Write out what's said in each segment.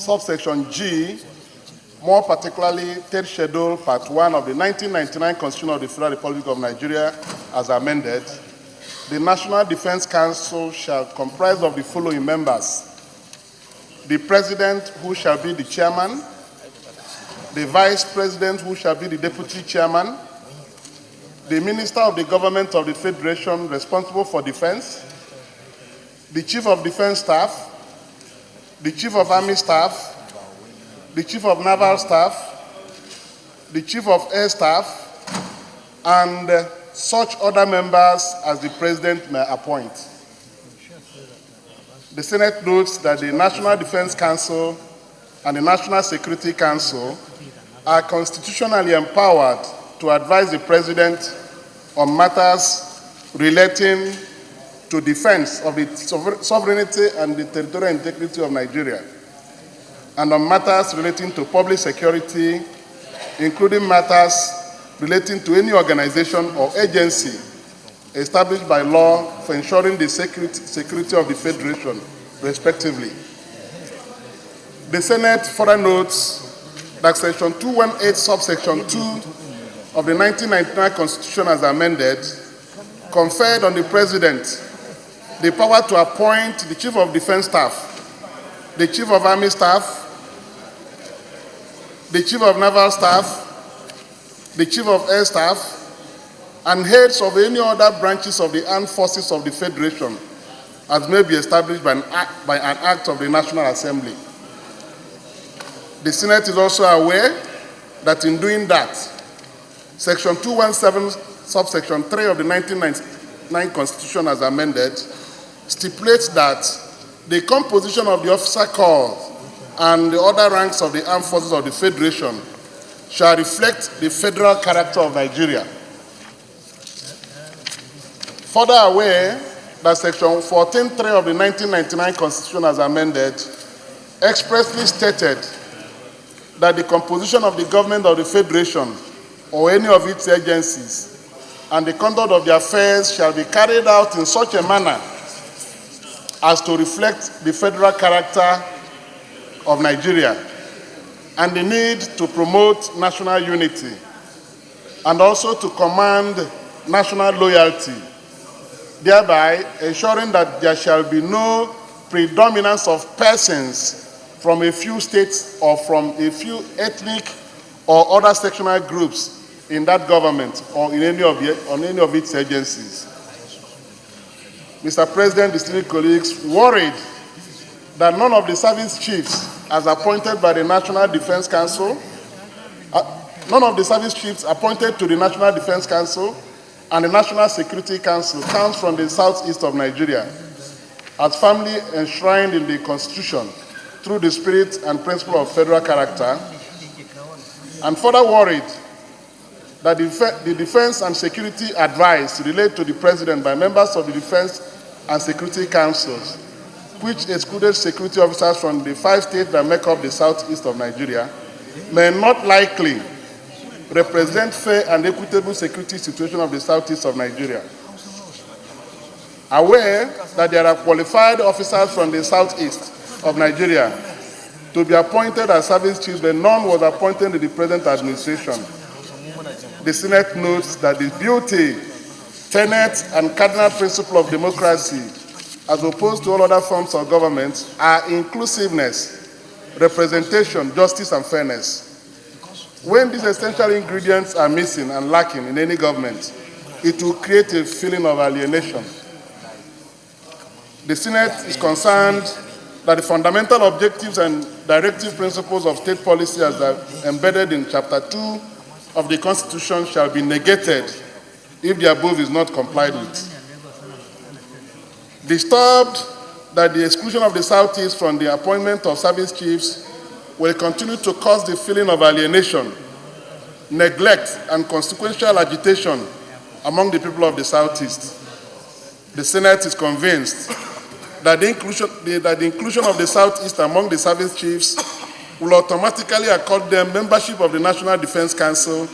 subsection G, more particularly third schedule, part 1 of the 1999 Constitution of the Federal Republic of Nigeria as amended, the National Defense Council shall comprise of the following members: the President, who shall be the chairman, the Vice President, who shall be the Deputy Chairman, the Minister of the Government of the Federation responsible for defense, the Chief of Defense Staff, the Chief of Army Staff, the Chief of Naval Staff, the Chief of Air Staff, and such other members as the President may appoint. The Senate notes that the National Defense Council and the National Security Council are constitutionally empowered to advise the President on matters relating to defense of the sovereignty and the territorial integrity of Nigeria, and on matters relating to public security, including matters relating to any organization or agency established by law for ensuring the security of the Federation, respectively. The Senate further notes that Section 218, subsection 2 of the 1999 Constitution as amended, conferred on the President the power to appoint the Chief of Defense Staff, the Chief of Army Staff, the Chief of Naval Staff, the Chief of Air Staff, and heads of any other branches of the armed forces of the Federation, as may be established by an act of the National Assembly. The Senate is also aware that in doing that, Section 217, subsection 3 of the 1999 Constitution as amended, stipulates that the composition of the officer corps and the other ranks of the armed forces of the Federation shall reflect the federal character of Nigeria. Further aware that Section 14.3 of the 1999 Constitution as amended expressly stated that the composition of the government of the Federation or any of its agencies and the conduct of their affairs shall be carried out in such a manner as to reflect the federal character of Nigeria and the need to promote national unity and also to command national loyalty, thereby ensuring that there shall be no predominance of persons from a few states or from a few ethnic or other sectional groups in that government or in any of its agencies. Mr. President, distinguished colleagues, worried that none of the service chiefs as appointed by the National Defense Council, none of the service chiefs appointed to the National Defense Council and the National Security Council comes from the southeast of Nigeria, as firmly enshrined in the Constitution through the spirit and principle of federal character, and further worried that the defense and security advice relate to the President by members of the Defense and Security Councils, which excluded security officers from the 5 states that make up the southeast of Nigeria, may not likely represent fair and equitable security situation of the southeast of Nigeria. Aware that there are qualified officers from the southeast of Nigeria to be appointed as service chiefs, but none was appointed in the present administration, the Senate notes that the beauty, tenet, and cardinal principle of democracy, as opposed to all other forms of government, are inclusiveness, representation, justice, and fairness. When these essential ingredients are missing and lacking in any government, it will create a feeling of alienation. The Senate is concerned that the fundamental objectives and directive principles of state policy as embedded in Chapter 2 of the Constitution shall be negated if the above is not complied with. Disturbed that the exclusion of the Southeast from the appointment of service chiefs will continue to cause the feeling of alienation, neglect, and consequential agitation among the people of the Southeast. The Senate is convinced that the inclusion of the Southeast among the service chiefs will automatically accord them membership of the National Defense Council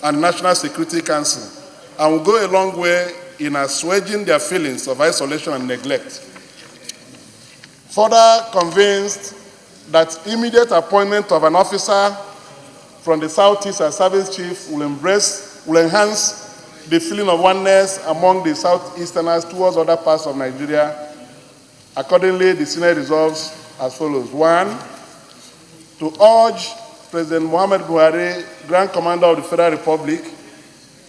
and National Security Council, and will go a long way in assuaging their feelings of isolation and neglect. Further convinced that immediate appointment of an officer from the Southeast as service chief will enhance the feeling of oneness among the Southeasterners towards other parts of Nigeria. Accordingly, the Senate resolves as follows. 1, to urge President Muhammad Buhari, Grand Commander of the Federal Republic,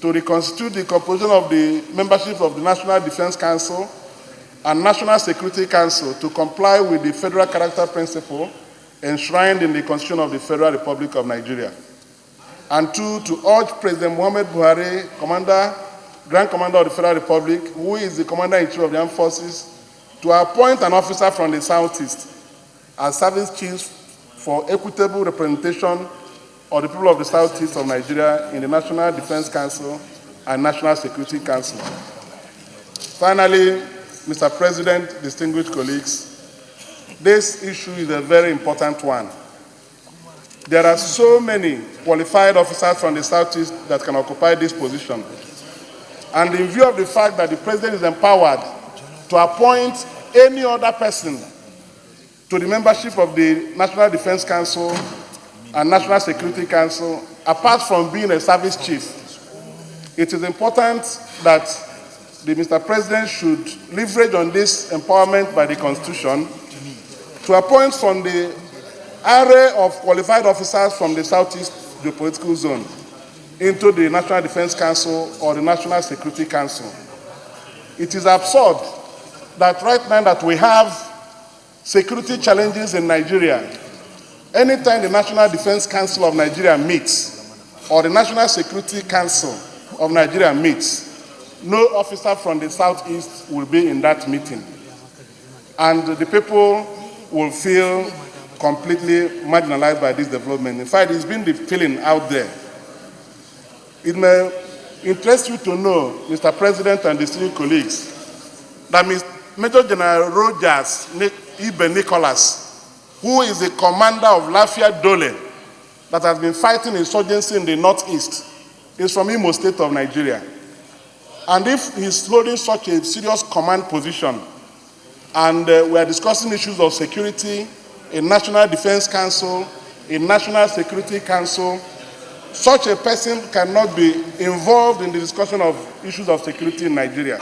to reconstitute the composition of the membership of the National Defense Council and National Security Council to comply with the federal character principle enshrined in the Constitution of the Federal Republic of Nigeria. And 2, to urge President Muhammad Buhari, Grand Commander of the Federal Republic, who is the Commander-in-Chief of the Armed Forces, to appoint an officer from the Southeast as service chief for equitable representation of the people of the Southeast of Nigeria in the National Defense Council and National Security Council. Finally, Mr. President, distinguished colleagues, this issue is a very important one. There are so many qualified officers from the Southeast that can occupy this position. And in view of the fact that the President is empowered to appoint any other person to the membership of the National Defense Council and National Security Council, apart from being a service chief, it is important that the Mr. President should leverage on this empowerment by the Constitution to appoint from the array of qualified officers from the Southeast geopolitical zone into the National Defense Council or the National Security Council. It is absurd that right now that we have security challenges in Nigeria, anytime the National Defense Council of Nigeria meets or the National Security Council of Nigeria meets, no officer from the Southeast will be in that meeting. And the people will feel completely marginalized by this development. In fact, it's been the feeling out there. It may interest you to know, Mr. President and distinguished colleagues, that Major General Rogers Ibe Nicholas, who is the commander of Lafia Dole, that has been fighting insurgency in the Northeast, is from Imo State of Nigeria. And if he's holding such a serious command position, and we are discussing issues of security, a National Defense Council, a National Security Council, such a person cannot be involved in the discussion of issues of security in Nigeria.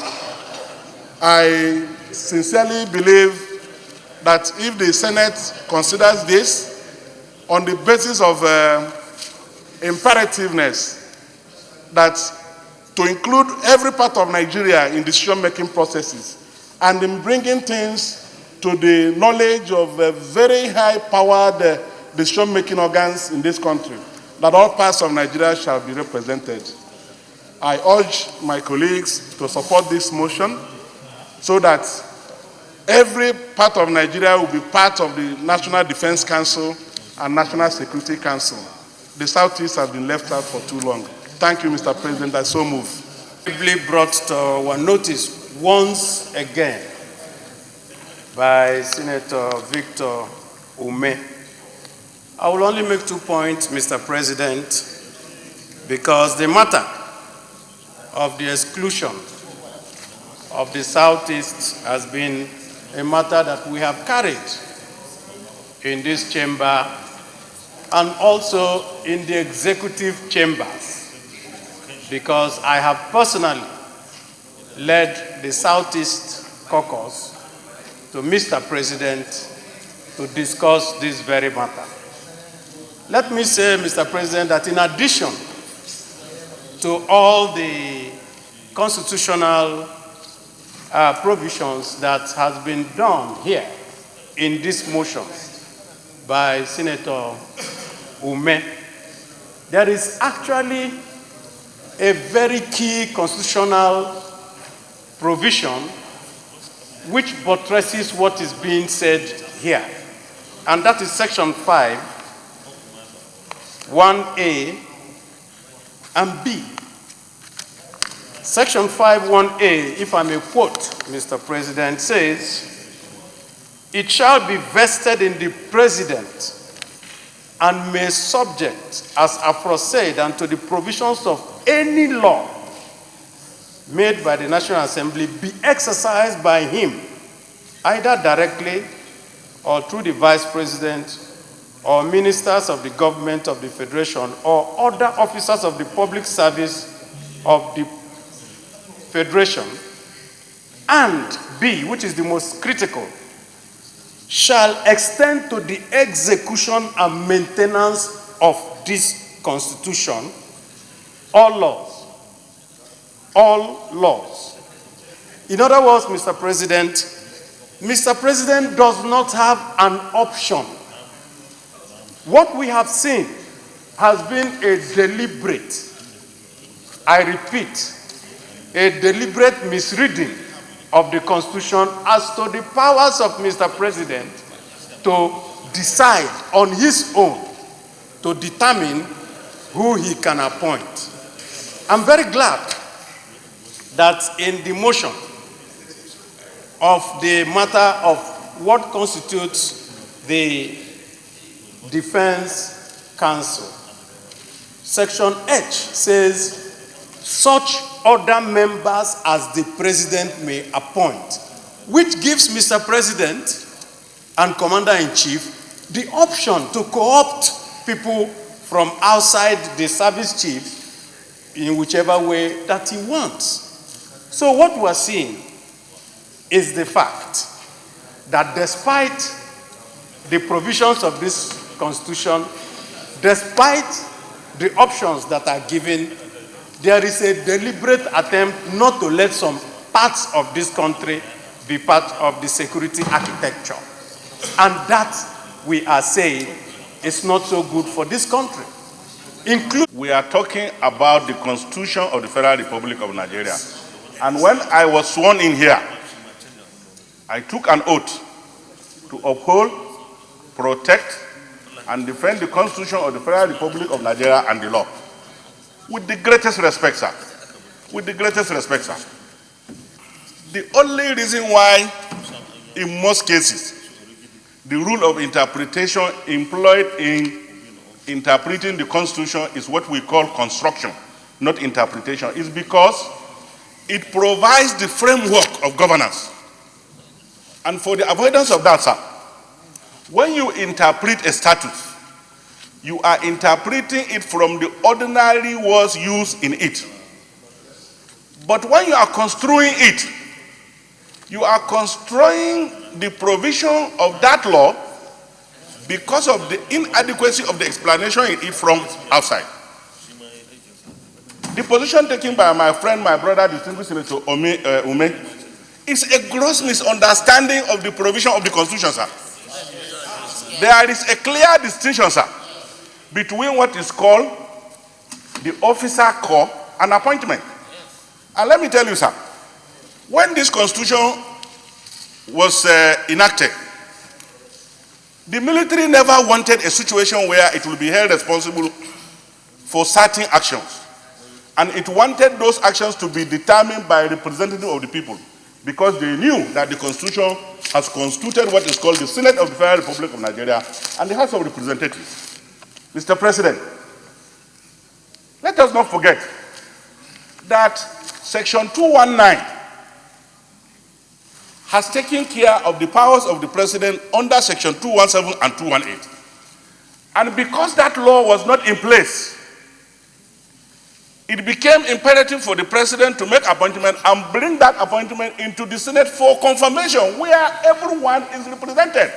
I sincerely believe that if the Senate considers this on the basis of imperativeness, that to include every part of Nigeria in decision-making processes and in bringing things to the knowledge of very high-powered decision-making organs in this country, that all parts of Nigeria shall be represented. I urge my colleagues to support this motion so that every part of Nigeria will be part of the National Defense Council and National Security Council. The Southeast has been left out for too long. Thank you, Mr. President. I so move. Brought to our notice once again by Senator Victor Ume. I will only make 2 points, Mr. President, because the matter of the exclusion of the Southeast has been a matter that we have carried in this chamber and also in the executive chambers, because I have personally led the Southeast caucus to Mr. President to discuss this very matter. Let me say, Mr. President, that in addition to all the constitutional provisions that has been done here in this motion by Senator Ume, there is actually a very key constitutional provision which buttresses what is being said here. And that is Section 5, 1A and B. Section 5, 1A, if I may quote, Mr. President, says, "It shall be vested in the President and may subject as aforesaid unto the provisions of any law made by the National Assembly be exercised by him, either directly or through the Vice President or ministers of the government of the Federation or other officers of the public service of the Federation, and B, which is the most critical, shall extend to the execution and maintenance of this Constitution all laws. All laws. In other words, Mr. President does not have an option. What we have seen has been a deliberate, I repeat, a deliberate misreading of the Constitution as to the powers of Mr. President to decide on his own to determine who he can appoint. I'm very glad that in the motion of the matter of what constitutes the Defense Council, Section H says, such other members as the President may appoint, which gives Mr. President and Commander-in-Chief the option to co-opt people from outside the service chief in whichever way that he wants. So what we are seeing is the fact that despite the provisions of this Constitution, despite the options that are given, there is a deliberate attempt not to let some parts of this country be part of the security architecture. And that, we are saying, is not so good for this country. We are talking about the Constitution of the Federal Republic of Nigeria. And when I was sworn in here, I took an oath to uphold, protect, and defend the Constitution of the Federal Republic of Nigeria and the law. With the greatest respect, sir. With the greatest respect, sir. The only reason why, in most cases, the rule of interpretation employed in interpreting the Constitution is what we call construction, not interpretation, is because it provides the framework of governance. And for the avoidance of that, sir, when you interpret a statute, you are interpreting it from the ordinary words used in it. But when you are construing it, you are construing the provision of that law because of the inadequacy of the explanation in it from outside. The position taken by my friend, my brother, distinguished Senator Ume, is a gross misunderstanding of the provision of the Constitution, sir. There is a clear distinction, sir, between what is called the officer corps and appointment. And let me tell you, sir, when this Constitution was enacted, the military never wanted a situation where it will be held responsible for certain actions. And it wanted those actions to be determined by a representative of the people, because they knew that the Constitution has constituted what is called the Senate of the Federal Republic of Nigeria and the House of Representatives. Mr. President, let us not forget that Section 219 has taken care of the powers of the President under Section 217 and 218. And because that law was not in place, it became imperative for the President to make appointment and bring that appointment into the Senate for confirmation, where everyone is represented.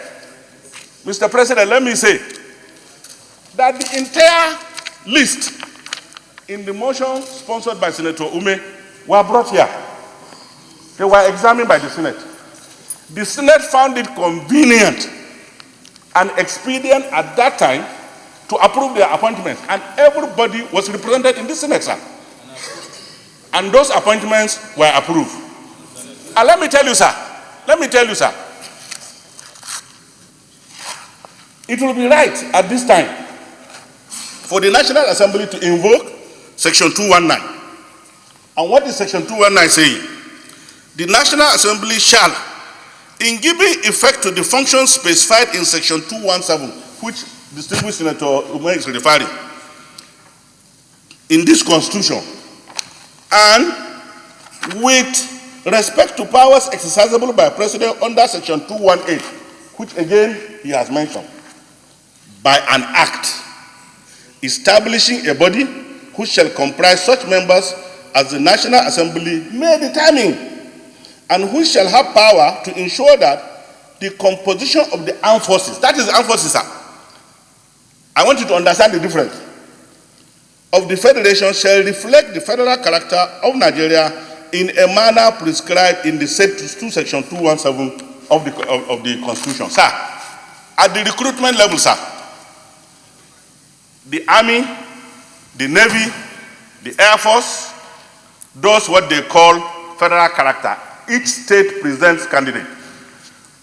Mr. President, let me say that the entire list in the motion sponsored by Senator Ume were brought here. They were examined by the Senate. The Senate found it convenient and expedient at that time to approve their appointments, and everybody was represented in the Senate, sir. And those appointments were approved. And let me tell you, sir, it will be right at this time for the National Assembly to invoke Section 219. And what is Section 219 saying? The National Assembly shall, in giving effect to the functions specified in Section 217, which distinguished Senator Ume is referring, in this Constitution, and with respect to powers exercisable by President under Section 218, which again he has mentioned, by an act establishing a body which shall comprise such members as the National Assembly may determine, and which shall have power to ensure that the composition of the armed forces, that is the armed forces, sir. I want you to understand the difference, of the Federation shall reflect the federal character of Nigeria in a manner prescribed in the section 217 of the Constitution. Sir, at the recruitment level, sir, the Army, the Navy, the Air Force, those what they call federal character. Each state presents candidate.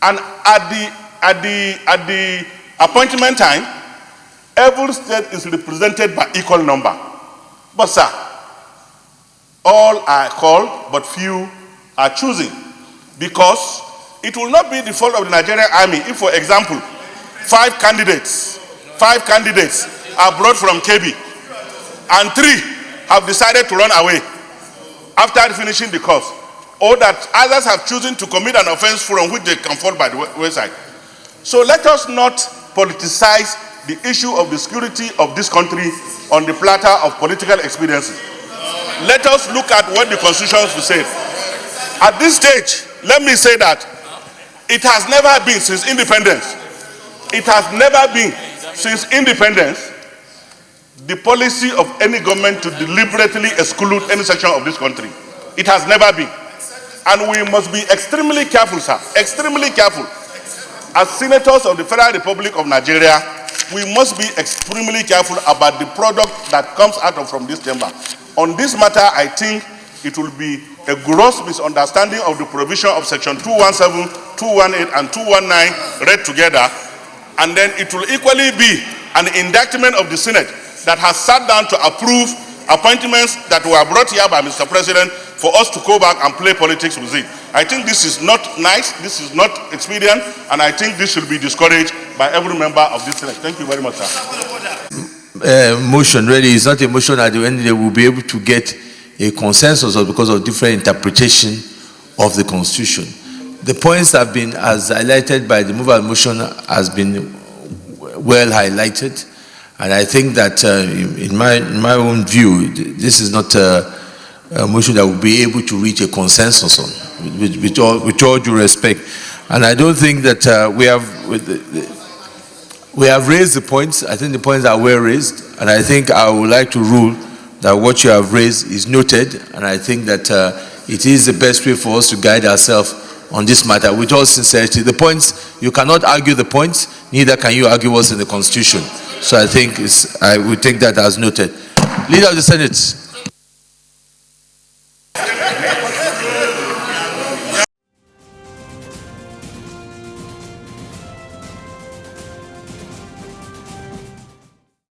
And at the appointment time, every state is represented by equal number. But sir, all are called, but few are choosing. Because it will not be the fault of the Nigerian Army if, for example, 5 candidates are brought from KB, and 3 have decided to run away after finishing the course, or that others have chosen to commit an offense from which they can fall by the wayside. So let us not politicize the issue of the security of this country on the platter of political experiences. Let us look at what the Constitution says. At this stage, let me say that it has never been since independence. It has never been since independence the policy of any government to deliberately exclude any section of this country. It has never been. And we must be extremely careful, sir, extremely careful. As senators of the Federal Republic of Nigeria, we must be extremely careful about the product that comes out from this chamber. On this matter, I think it will be a gross misunderstanding of the provision of section 217, 218, and 219 read together, and then it will equally be an indictment of the Senate that has sat down to approve appointments that were brought here by Mr. President for us to go back and play politics with it. I think this is not nice, this is not expedient, and I think this should be discouraged by every member of this Senate. Thank you very much, sir. Motion really is not a motion at the end they will be able to get a consensus or because of different interpretation of the Constitution. The points have been, as highlighted by the mover of the motion, has been well highlighted. And I think that in my own view, this is not a motion that will be able to reach a consensus on, with all due respect. And I don't think that we have raised the points. I think the points are well raised. And I think I would like to rule that what you have raised is noted. And I think that it is the best way for us to guide ourselves on this matter with all sincerity. The points, you cannot argue the points, neither can you argue what's in the Constitution. So I think I would take that as noted. Leader of the Senate.